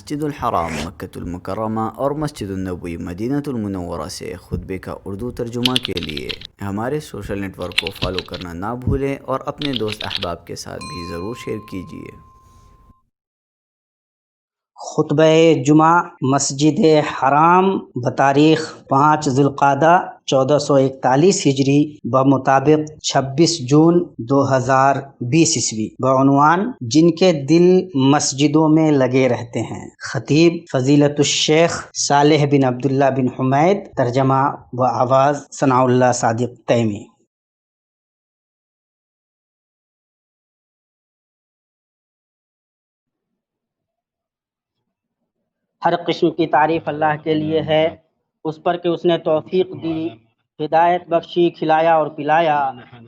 مسجد الحرام مکۃ المکرمہ اور مسجد النبوی مدینہ المنورہ سے خطبے کا اردو ترجمہ کے لیے ہمارے سوشل نیٹ ورک کو فالو کرنا نہ بھولیں اور اپنے دوست احباب کے ساتھ بھی ضرور شیئر کیجیے۔ خطبہ جمعہ مسجد حرام بتاریخ 5 ذوالقعدہ 1441 ہجری بمطابق 26 جون 2020 عیسوی بعنوان جن کے دل مسجدوں میں لگے رہتے ہیں۔ خطیب فضیلت الشیخ صالح بن عبداللہ بن حمید، ترجمہ و آواز ثناء اللہ صادق تیمی۔ ہر قسم کی تعریف اللہ کے لیے ہے، اس پر کہ اس نے توفیق دی، ہدایت بخشی، کھلایا اور پلایا،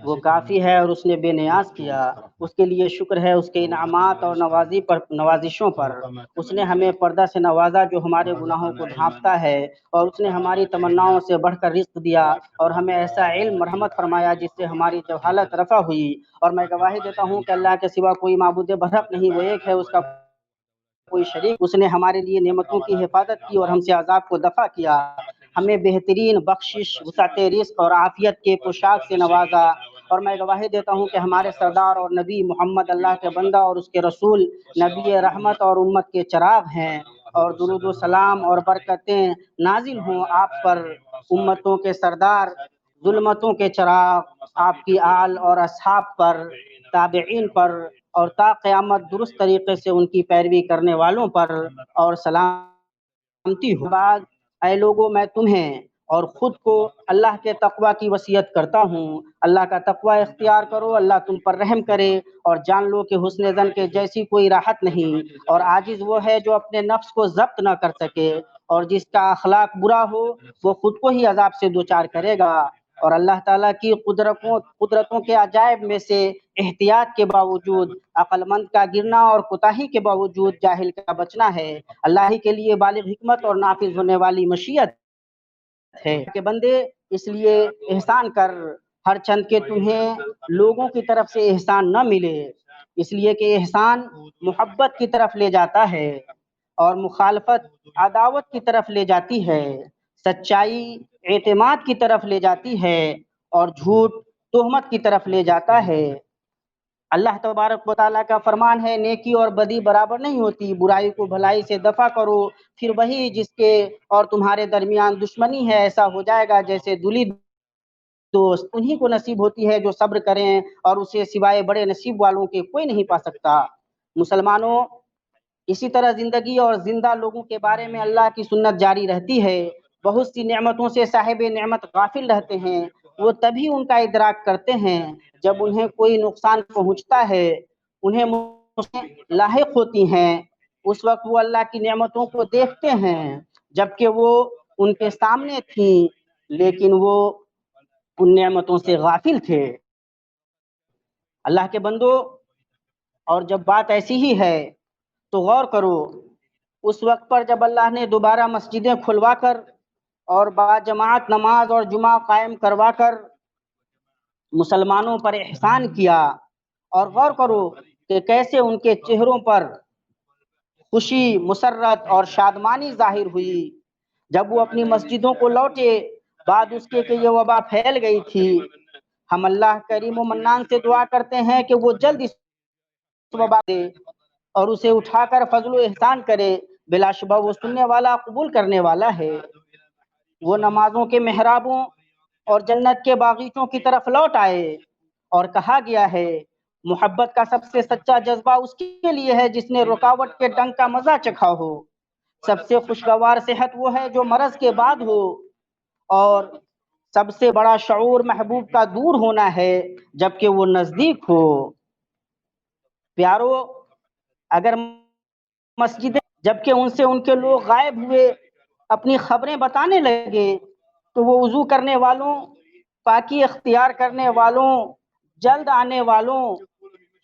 وہ کافی ہے اور اس نے بے نیاز کیا۔ اس کے لیے شکر ہے اس کے انعامات اور نوازشوں پر۔ اس نے ہمیں پردہ سے نوازا جو ہمارے گناہوں کو ڈھانپتا ہے، اور اس نے ہماری تمناؤں سے بڑھ کر رزق دیا، اور ہمیں ایسا علم مرحمت فرمایا جس سے ہماری جہالت رفع ہوئی۔ اور میں گواہی دیتا ہوں کہ اللہ کے سوا کوئی معبود برحق نہیں، وہ ایک ہے، اس کا کوئی شریک۔ اس نے ہمارے لیے نعمتوں کی حفاظت کی اور ہم سے عذاب کو دفع کیا، ہمیں بہترین بخشش، وسعت رزق اور عافیت کے پوشاک سے نوازا۔ اور میں گواہی دیتا ہوں کہ ہمارے سردار اور نبی محمد اللہ کے بندہ اور اس کے رسول، نبی رحمت اور امت کے چراغ ہیں، اور درود و سلام اور برکتیں نازل ہوں آپ پر، امتوں کے سردار، ظلمتوں کے چراغ، آپ کی آل اور اصحاب پر، تابعین پر، اور تا قیامت درست طریقے سے ان کی پیروی کرنے والوں پر، اور سلامتی ہو۔ بعد اے لوگوں، میں تمہیں اور خود کو اللہ کے تقوی کی وصیت کرتا ہوں۔ اللہ کا تقوی اختیار کرو، اللہ تم پر رحم کرے، اور جان لو کہ حسن ظن کے جیسی کوئی راحت نہیں، اور عاجز وہ ہے جو اپنے نفس کو ضبط نہ کر سکے، اور جس کا اخلاق برا ہو وہ خود کو ہی عذاب سے دوچار کرے گا۔ اور اللہ تعالیٰ کی قدرتوں کے عجائب میں سے احتیاط کے باوجود عقل مند کا گرنا اور کوتاہی کے باوجود جاہل کا بچنا ہے۔ اللہ ہی کے لیے بالغ حکمت اور نافذ ہونے والی مشیت ہے کہ بندے اس لیے احسان کر، ہر چند کے تمہیں لوگوں کی طرف سے احسان نہ ملے، اس لیے کہ احسان محبت کی طرف لے جاتا ہے، اور مخالفت عداوت کی طرف لے جاتی ہے، سچائی اعتماد کی طرف لے جاتی ہے، اور جھوٹ تہمت کی طرف لے جاتا ہے۔ اللہ تبارک و تعالیٰ کا فرمان ہے، نیکی اور بدی برابر نہیں ہوتی، برائی کو بھلائی سے دفع کرو، پھر وہی جس کے اور تمہارے درمیان دشمنی ہے ایسا ہو جائے گا جیسے دلی دوست۔ انہی کو نصیب ہوتی ہے جو صبر کریں، اور اسے سوائے بڑے نصیب والوں کے کوئی نہیں پا سکتا۔ مسلمانوں، اسی طرح زندگی اور زندہ لوگوں کے بارے میں اللہ کی سنت جاری رہتی ہے۔ بہت سی نعمتوں سے صاحب نعمت غافل رہتے ہیں، وہ تبھی ان کا ادراک کرتے ہیں جب انہیں کوئی نقصان پہنچتا ہے، انہیں مصیبتیں لاحق ہوتی ہیں، اس وقت وہ اللہ کی نعمتوں کو دیکھتے ہیں جبکہ وہ ان کے سامنے تھیں، لیکن وہ ان نعمتوں سے غافل تھے۔ اللہ کے بندو، اور جب بات ایسی ہی ہے تو غور کرو، اس وقت پر جب اللہ نے دوبارہ مسجدیں کھلوا کر اور باجماعت نماز اور جمعہ قائم کروا کر مسلمانوں پر احسان کیا، اور غور کرو کہ کیسے ان کے چہروں پر خوشی، مسرت اور شادمانی ظاہر ہوئی جب وہ اپنی مسجدوں کو لوٹے، بعد اس کے کہ یہ وبا پھیل گئی تھی۔ ہم اللہ کریم و منان سے دعا کرتے ہیں کہ وہ جلد اس وبا دے اور اسے اٹھا کر فضل و احسان کرے، بلا شبہ وہ سننے والا، قبول کرنے والا ہے۔ وہ نمازوں کے محرابوں اور جنت کے باغیچوں کی طرف لوٹ آئے، اور کہا گیا ہے، محبت کا سب سے سچا جذبہ اس کے لیے ہے جس نے رکاوٹ کے ڈنگ کا مزہ چکھا ہو۔ سب سے خوشگوار صحت وہ ہے جو مرض کے بعد ہو، اور سب سے بڑا شعور محبوب کا دور ہونا ہے جبکہ وہ نزدیک ہو۔ پیارو، اگر مسجدیں جبکہ ان سے ان کے لوگ غائب ہوئے اپنی خبریں بتانے لگے، تو وہ وضو کرنے والوں، پاکی اختیار کرنے والوں، جلد آنے والوں،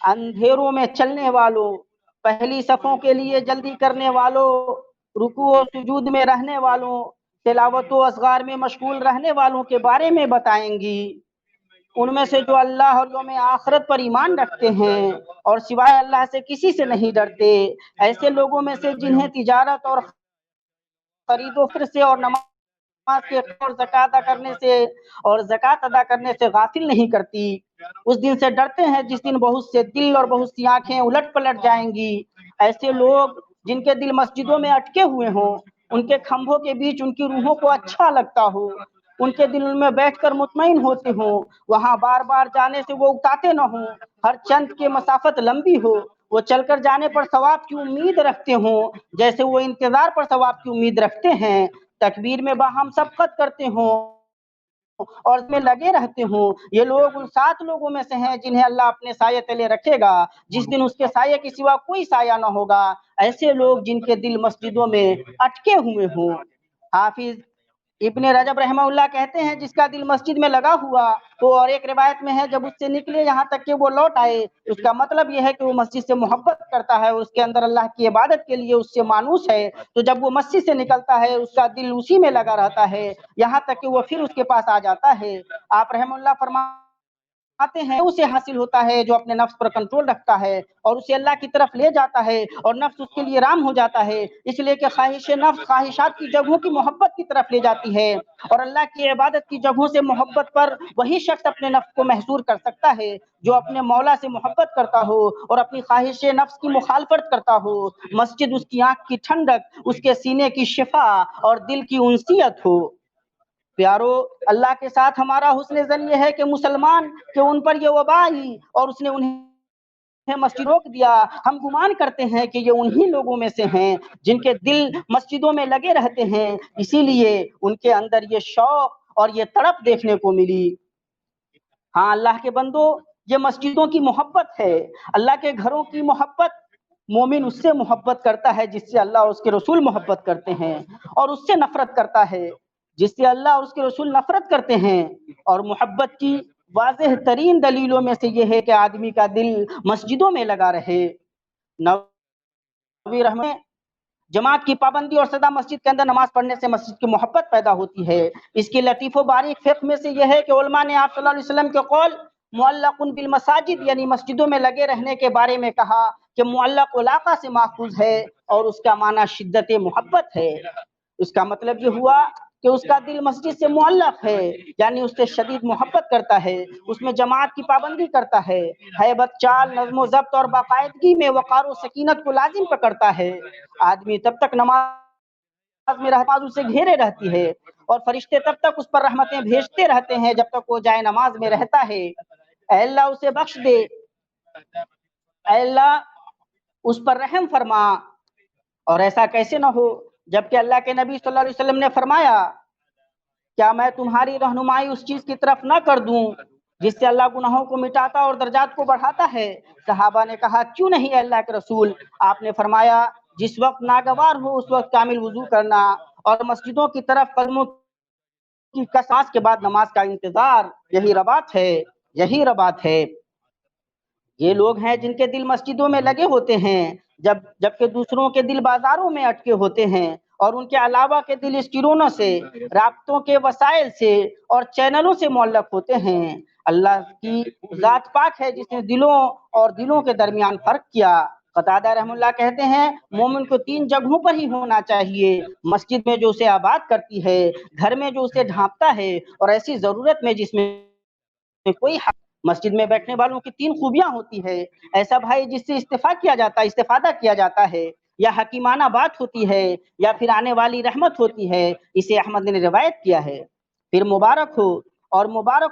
اندھیروں میں چلنے والوں، پہلی صفوں کے لیے جلدی کرنے والوں، رکوع و سجود میں رہنے والوں، تلاوت و اذکار میں مشغول رہنے والوں کے بارے میں بتائیں گی۔ ان میں سے جو اللہ اور یوم آخرت پر ایمان رکھتے ہیں اور سوائے اللہ سے کسی سے نہیں ڈرتے، ایسے لوگوں میں سے جنہیں تجارت اور خرید و فروخت سے اور نماز کے اور زکوٰۃ ادا کرنے سے غافل نہیں کرتی، اس دن سے ڈرتے ہیں جس دن بہت سے دل اور بہت سی آنکھیں الٹ پلٹ جائیں گی۔ ایسے لوگ جن کے دل مسجدوں میں اٹکے ہوئے ہوں، ان کے کھمبوں کے بیچ ان کی روحوں کو اچھا لگتا ہو، ان کے دل میں بیٹھ کر مطمئن ہوتے ہوں، وہاں بار بار جانے سے وہ اکتاتے نہ ہوں، ہر چند کے مسافت لمبی ہو، وہ چل کر جانے پر ثواب کی امید رکھتے ہوں جیسے وہ انتظار پر ثواب کی امید رکھتے ہیں، تکبیر میں باہم سبقت کرتے ہوں اور اس میں لگے رہتے ہوں۔ یہ لوگ ان 7 لوگوں میں سے ہیں جنہیں اللہ اپنے سائے تلے رکھے گا جس دن اس کے سائے کے سوا کوئی سایہ نہ ہوگا، ایسے لوگ جن کے دل مسجدوں میں اٹکے ہوئے ہوں۔ حافظ ابن رجب رحمہ اللہ کہتے ہیں جس کا دل مسجد میں لگا ہوا تو، اور ایک روایت میں ہے جب اس سے نکلے یہاں تک کہ وہ لوٹ آئے، اس کا مطلب یہ ہے کہ وہ مسجد سے محبت کرتا ہے اور اس کے اندر اللہ کی عبادت کے لیے اس سے مانوس ہے، تو جب وہ مسجد سے نکلتا ہے اس کا دل اسی میں لگا رہتا ہے یہاں تک کہ وہ پھر اس کے پاس آ جاتا ہے۔ آپ رحمہ اللہ فرماتے ہیں اسے حاصل ہوتا ہے جو اپنے نفس پر کنٹرول رکھتا ہے اور اسے اللہ کی طرف لے جاتا ہے اور نفس اس کے لیے رام ہو جاتا ہے، اس لیے کہ خواہش نفس خواہشات کی جگہوں کی محبت کی طرف لے جاتی ہے اور اللہ کی عبادت کی جگہوں سے محبت پر وہی شخص اپنے نفس کو محصور کر سکتا ہے جو اپنے مولا سے محبت کرتا ہو اور اپنی خواہش نفس کی مخالفت کرتا ہو۔ مسجد اس کی آنکھ کی ٹھنڈک، اس کے سینے کی شفا اور دل کی انسیت ہو۔ پیارو، اللہ کے ساتھ ہمارا حسن ظن یہ ہے کہ مسلمان کہ ان پر یہ وبا آئی اور اس نے انہیں مسجد روک دیا، ہم گمان کرتے ہیں کہ یہ انہی لوگوں میں سے ہیں جن کے دل مسجدوں میں لگے رہتے ہیں، اسی لیے ان کے اندر یہ شوق اور یہ تڑپ دیکھنے کو ملی۔ ہاں اللہ کے بندو، یہ مسجدوں کی محبت ہے، اللہ کے گھروں کی محبت۔ مومن اس سے محبت کرتا ہے جس سے اللہ اور اس کے رسول محبت کرتے ہیں، اور اس سے نفرت کرتا ہے جس سے اللہ اور اس کے رسول نفرت کرتے ہیں۔ اور محبت کی واضح ترین دلیلوں میں سے یہ ہے کہ آدمی کا دل مسجدوں میں لگا رہے۔ نبی رحمت جماعت کی پابندی اور سدا مسجد کے اندر نماز پڑھنے سے مسجد کی محبت پیدا ہوتی ہے۔ اس کی لطیف و باریک فقہ میں سے یہ ہے کہ علماء نے آپ صلی اللہ علیہ وسلم کے قول معلق بالمساجد یعنی مسجدوں میں لگے رہنے کے بارے میں کہا کہ معلق علاقہ سے ماخوذ ہے اور اس کا معنی شدت محبت ہے۔ اس کا مطلب یہ ہوا کہ اس کا دل مسجد سے معلق ہے، یعنی اس سے شدید محبت کرتا ہے، اس میں جماعت کی پابندی کرتا ہے، ہیبت، چال، نظم و ضبط اور باقاعدگی میں وقار و سکینت کو لازم پکڑتا ہے۔ آدمی تب تک نماز میں رہتا اسے گھیرے رہتی ہے اور فرشتے تب تک اس پر رحمتیں بھیجتے رہتے ہیں جب تک وہ جائے نماز میں رہتا ہے۔ اے اللہ اسے بخش دے، اے اللہ اس پر رحم فرما، اور ایسا کیسے نہ ہو جبکہ اللہ کے نبی صلی اللہ علیہ وسلم نے فرمایا کیا میں تمہاری رہنمائی اس چیز کی طرف نہ کر دوں جس سے اللہ گناہوں کو مٹاتا اور درجات کو بڑھاتا ہے؟ صحابہ نے کہا کیوں نہیں اے اللہ کے رسول؟ آپ نے فرمایا جس وقت ناگوار ہو اس وقت کامل وضو کرنا اور مسجدوں کی طرف قدموں کی کساس کے بعد نماز کا انتظار، یہی رباط ہے، یہی رباط ہے۔ یہ لوگ ہیں جن کے دل مسجدوں میں لگے ہوتے ہیں جبکہ دوسروں کے دل بازاروں میں اٹکے ہوتے ہیں اور ان کے علاوہ کے دل اسکرینوں سے، رابطوں کے وسائل سے اور چینلوں سے معلق ہوتے ہیں۔ اللہ کی ذات پاک ہے جس نے دلوں اور دلوں کے درمیان فرق کیا۔ قتادہ رحم اللہ کہتے ہیں مومن کو 3 جگہوں پر ہی ہونا چاہیے: مسجد میں جو اسے آباد کرتی ہے، گھر میں جو اسے ڈھانپتا ہے، اور ایسی ضرورت میں جس میں کوئی حق۔ مسجد میں بیٹھنے والوں کی 3 خوبیاں ہوتی ہے: ایسا بھائی جس سے استفادہ کیا جاتا ہے، یا حکیمانہ بات ہوتی ہے، یا پھر آنے والی رحمت ہوتی ہے، اسے احمد نے روایت کیا ہے۔ پھر مبارک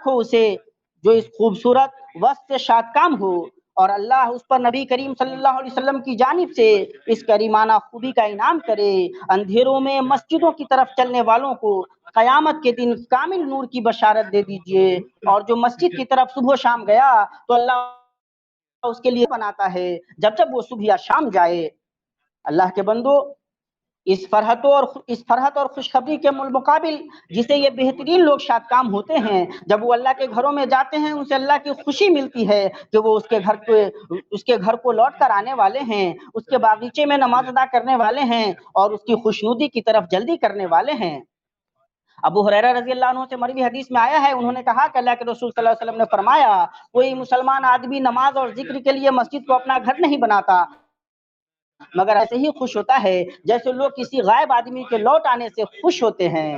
ہو اسے جو اس خوبصورت وصف سے شاد کام ہو اور اللہ اس پر نبی کریم صلی اللہ علیہ وسلم کی جانب سے اس کریمانہ خوبی کا انعام کرے۔ اندھیروں میں مسجدوں کی طرف چلنے والوں کو قیامت کے دن کامل نور کی بشارت دے دیجئے، اور جو مسجد کی طرف صبح و شام گیا تو اللہ اس کے لیے بناتا ہے جب وہ صبح یا شام جائے۔ اللہ کے بندو، اس فرحت اور خوشخبری کے مقابل جسے یہ بہترین لوگ شاد کام ہوتے ہیں جب وہ اللہ کے گھروں میں جاتے ہیں، ان سے اللہ کی خوشی ملتی ہے کہ وہ اس کے گھر کو لوٹ کر آنے والے ہیں، اس کے باغیچے میں نماز ادا کرنے والے ہیں اور اس کی خوشنودی کی طرف جلدی کرنے والے ہیں۔ ابو ہریرہ رضی اللہ عنہ سے مروی حدیث میں آیا ہے، انہوں نے کہا کہ اللہ کے رسول صلی اللہ علیہ وسلم نے فرمایا، کوئی مسلمان آدمی نماز اور ذکر کے لیے مسجد کو اپنا گھر نہیں بناتا مگر ایسے ہی خوش ہوتا ہے جیسے لوگ کسی غائب آدمی کے لوٹ آنے سے خوش ہوتے ہیں۔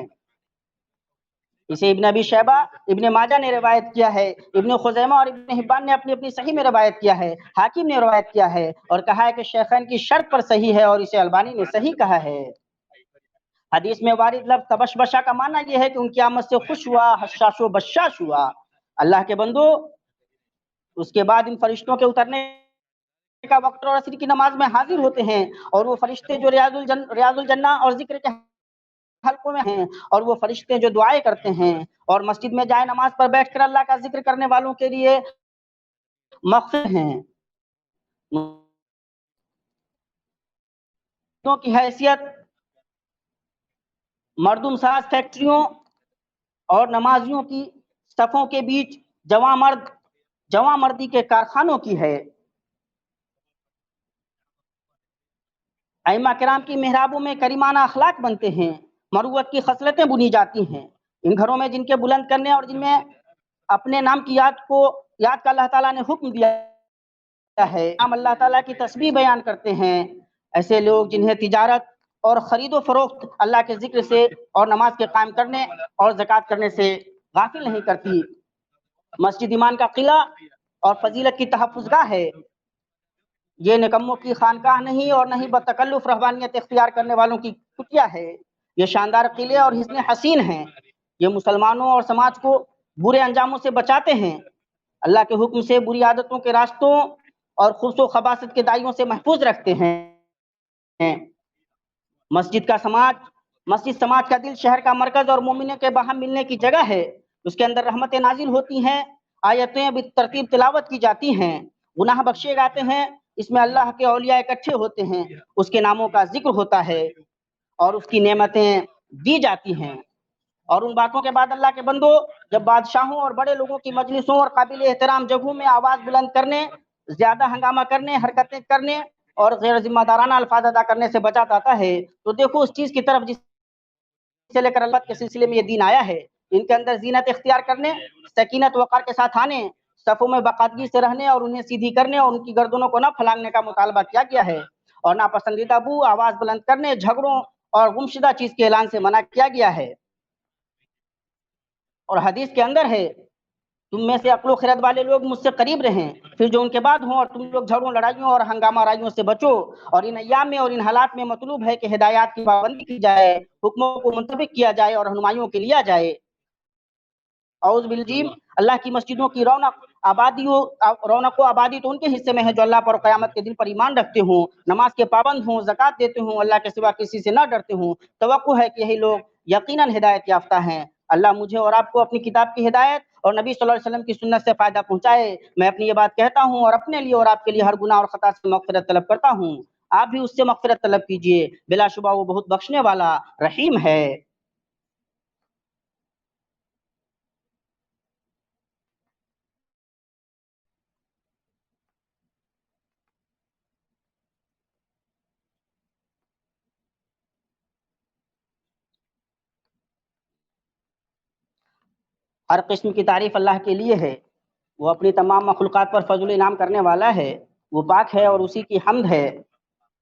اسے ابن ابی شیبہ، ابن ماجہ نے روایت کیا ہے، ابن خزیمہ اور ابن حبان نے اپنی صحیح میں روایت کیا ہے، حاکم نے روایت کیا ہے اور کہا ہے کہ شیخین کی شرط پر صحیح ہے، اور اسے البانی نے صحیح کہا ہے۔ حدیث میں وارد لفظ تبشبشا کا معنی یہ ہے کہ ان کی آمد سے خوش ہوا، حشاش و بشاش ہوا۔ اللہ کے بندو، اس کے بعد ان فرشتوں کے اترنے کا وقت اور عصر کی نماز میں حاضر ہوتے ہیں، اور وہ فرشتے جو ریاض الجنہ اور ذکر کے حلقوں میں ہیں، اور وہ فرشتے جو دعائیں کرتے ہیں اور مسجد میں جائے نماز پر بیٹھ کر اللہ کا ذکر کرنے والوں کے لیے مغفر ہیں۔ کی حیثیت مردم ساز فیکٹریوں اور نمازیوں کی صفوں کے بیچ جواں مردی کے کارخانوں کی ہے۔ ائمہ کرام کی محرابوں میں کریمانہ اخلاق بنتے ہیں، مروت کی خصلتیں بنی جاتی ہیں۔ ان گھروں میں جن کے بلند کرنے اور جن میں اپنے نام کی یاد کا اللہ تعالیٰ نے حکم دیا ہے، ہم اللہ تعالیٰ کی تسبیح بیان کرتے ہیں۔ ایسے لوگ جنہیں تجارت اور خرید و فروخت اللہ کے ذکر سے اور نماز کے قائم کرنے اور زکوٰۃ کرنے سے غافل نہیں کرتی۔ مسجد ایمان کا قلعہ اور فضیلت کی تحفظ گاہ ہے۔ یہ نکموں کی خانقاہ نہیں اور نہ ہی بتکلف رہبانیت اختیار کرنے والوں کی کٹیا ہے۔ یہ شاندار قلعے اور حصن حسین ہیں۔ یہ مسلمانوں اور سماج کو برے انجاموں سے بچاتے ہیں، اللہ کے حکم سے بری عادتوں کے راستوں اور خبث و خباثت کے دائیوں سے محفوظ رکھتے ہیں۔ مسجد سماج کا دل، شہر کا مرکز اور مومنوں کے باہم ملنے کی جگہ ہے۔ اس کے اندر رحمتیں نازل ہوتی ہیں، آیتیں بالترتیب تلاوت کی جاتی ہیں، گناہ بخشے جاتے ہیں۔ اس میں اللہ کے اولیاء اکٹھے ہوتے ہیں، اس کے ناموں کا ذکر ہوتا ہے اور اس کی نعمتیں دی جاتی ہیں۔ اور ان باتوں کے بعد اللہ کے بندو، جب بادشاہوں اور بڑے لوگوں کی مجلسوں اور قابل احترام جگہوں میں آواز بلند کرنے، زیادہ ہنگامہ کرنے، حرکتیں کرنے اور غیر ذمہ دارانہ الفاظ ادا کرنے سے بچا جاتا ہے، تو دیکھو اس چیز کی طرف جس سے لے کر اللہ کے سلسلے میں یہ دین آیا ہے۔ ان کے اندر زینت اختیار کرنے، سکینت وقار کے ساتھ آنے، صفوں میں باقاعدگی سے رہنے اور انہیں سیدھی کرنے اور ان کی گردنوں کو نہ پھلانگنے کا مطالبہ کیا گیا ہے، اور ناپسندیدہ بو، آواز بلند کرنے، جھگڑوں اور گمشدہ چیز کے اعلان سے منع کیا گیا ہے۔ اور حدیث کے اندر ہے، تم میں سے عقل و خرد والے لوگ مجھ سے قریب رہیں، پھر جو ان کے بعد ہوں، اور تم لوگ جھگڑوں، لڑائیوں اور ہنگامہ آرائیوں سے بچو۔ اور ان ایام میں اور ان حالات میں مطلوب ہے کہ ہدایات کی پابندی کی جائے، حکموں کو منطبق کیا جائے اور رہنمائیوں کے لیا جائے۔ اعوذ بالجیم، اللہ کی مسجدوں کی رونق و آبادی تو ان کے حصے میں ہے جو اللہ پر قیامت کے دن پر ایمان رکھتے ہوں، نماز کے پابند ہوں، زکوٰۃ دیتے ہوں، اللہ کے سوا کسی سے نہ ڈرتے ہوں۔ توقع ہے کہ یہی لوگ یقیناً ہدایت یافتہ ہیں۔ اللہ مجھے اور آپ کو اپنی کتاب کی ہدایت اور نبی صلی اللہ علیہ وسلم کی سنت سے فائدہ پہنچائے۔ میں اپنی یہ بات کہتا ہوں اور اپنے لیے اور آپ کے لیے ہر گناہ اور خطا سے مغفرت طلب کرتا ہوں۔ آپ بھی اس سے مغفرت طلب کیجئے، بلا شبہ وہ بہت بخشنے والا رحیم ہے۔ ہر قسم کی تعریف اللہ کے لیے ہے، وہ اپنی تمام مخلوقات پر فضل و انعام کرنے والا ہے، وہ پاک ہے اور اسی کی حمد ہے،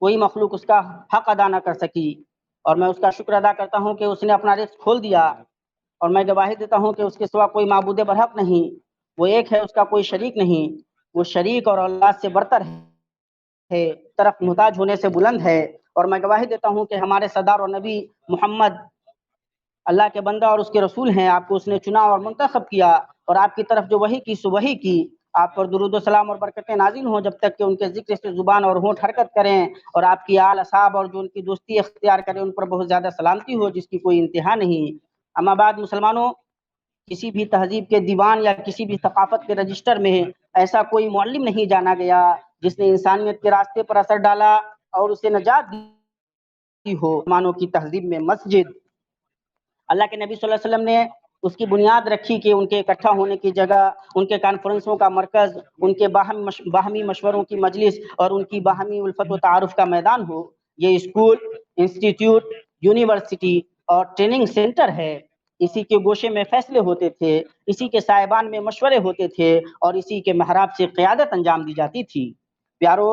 کوئی مخلوق اس کا حق ادا نہ کر سکی، اور میں اس کا شکر ادا کرتا ہوں کہ اس نے اپنا رزق کھول دیا، اور میں گواہی دیتا ہوں کہ اس کے سوا کوئی معبود برحق نہیں، وہ ایک ہے، اس کا کوئی شریک نہیں، وہ شریک اور اولاد سے برتر ہے، طرف محتاج ہونے سے بلند ہے، اور میں گواہی دیتا ہوں کہ ہمارے سردار اور نبی محمد اللہ کے بندہ اور اس کے رسول ہیں۔ آپ کو اس نے چنا اور منتخب کیا، اور آپ کی طرف جو وحی کی سو وحی کی۔ آپ پر درود و سلام اور برکتیں نازل ہوں جب تک کہ ان کے ذکر سے زبان اور ہونٹ حرکت کریں، اور آپ کی آل اصحاب اور جو ان کی دوستی اختیار کریں ان پر بہت زیادہ سلامتی ہو جس کی کوئی انتہا نہیں۔ اما بعد مسلمانوں، کسی بھی تہذیب کے دیوان یا کسی بھی ثقافت کے رجسٹر میں ایسا کوئی معلم نہیں جانا گیا جس نے انسانیت کے راستے پر اثر ڈالا اور اسے نجات دی ہو۔ مسلمانوں کی تہذیب میں مسجد، اللہ کے نبی صلی اللہ علیہ وسلم نے اس کی بنیاد رکھی کہ ان کے اکٹھا ہونے کی جگہ، ان کے کانفرنسوں کا مرکز، ان کے باہمی مشوروں کی مجلس اور ان کی باہمی الفت و تعارف کا میدان ہو۔ یہ اسکول، انسٹیٹیوٹ، یونیورسٹی اور ٹریننگ سینٹر ہے۔ اسی کے گوشے میں فیصلے ہوتے تھے، اسی کے سائبان میں مشورے ہوتے تھے اور اسی کے محراب سے قیادت انجام دی جاتی تھی۔ پیارو،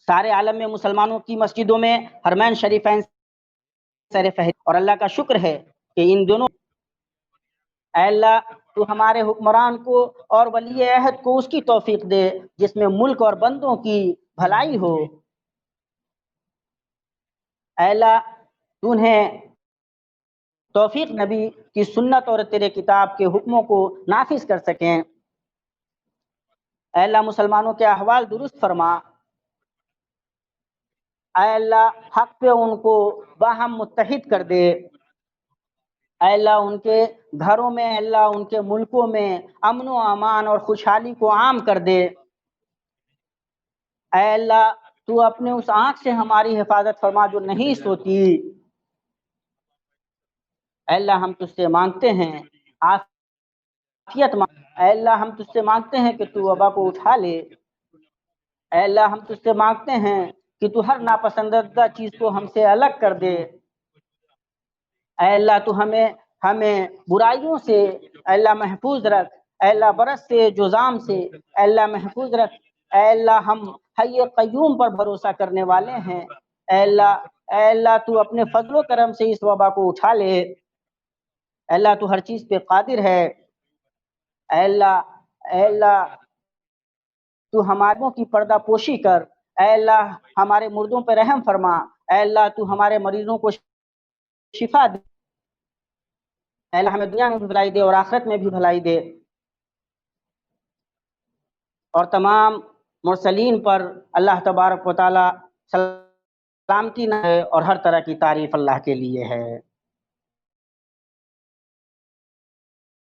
سارے عالم میں مسلمانوں کی مسجدوں میں حرمین شریفین سر فہرست، اور اللہ کا شکر ہے کہ ان دونوں، اے اللہ تو ہمارے حکمران کو اور ولی عہد کو اس کی توفیق دے جس میں ملک اور بندوں کی بھلائی ہو۔ اے اللہ تو انہیں توفیق نبی کی سنت اور تیرے کتاب کے حکموں کو نافذ کر سکیں۔ اے اللہ مسلمانوں کے احوال درست فرما۔ اے اللہ حق پہ ان کو باہم متحد کر دے۔ اے اللہ ان کے گھروں میں، اے اللہ ان کے ملکوں میں امن و امان اور خوشحالی کو عام کر دے۔ اے اللہ تو اپنے اس آنکھ سے ہماری حفاظت فرما جو نہیں سوتی۔ اے اللہ ہم تجھ سے مانگتے ہیں عافیت مانگ۔ اے اللہ ہم تجھ سے مانگتے ہیں کہ تو وبا کو اٹھا لے۔ اے اللہ ہم تجھ سے مانگتے ہیں کہ تو ہر ناپسندیدہ چیز کو ہم سے الگ کر دے۔ اے اللہ تو ہمیں برائیوں سے اے اللہ محفوظ رکھ۔ اے اللہ برس سے، جزام سے اے اللہ محفوظ رکھ۔ اے اللہ ہم حی قیوم پر بھروسہ کرنے والے ہیں۔ اے اللہ تو اپنے فضل و کرم سے اس وبا کو اٹھا لے۔ اے اللہ تو ہر چیز پہ قادر ہے۔ اے اللہ تو ہماروں کی پردہ پوشی کر۔ اے اللہ ہمارے مردوں پہ رحم فرما۔ اے اللہ تو ہمارے مریضوں کو شفا دے۔ اے اللہ ہمیں دنیا میں بھی بھلائی دے اور آخرت میں بھی بھلائی دے، اور تمام مرسلین پر اللہ تبارک و تعالی سلامتی نہ ہے، اور ہر طرح کی تعریف اللہ کے لیے ہے۔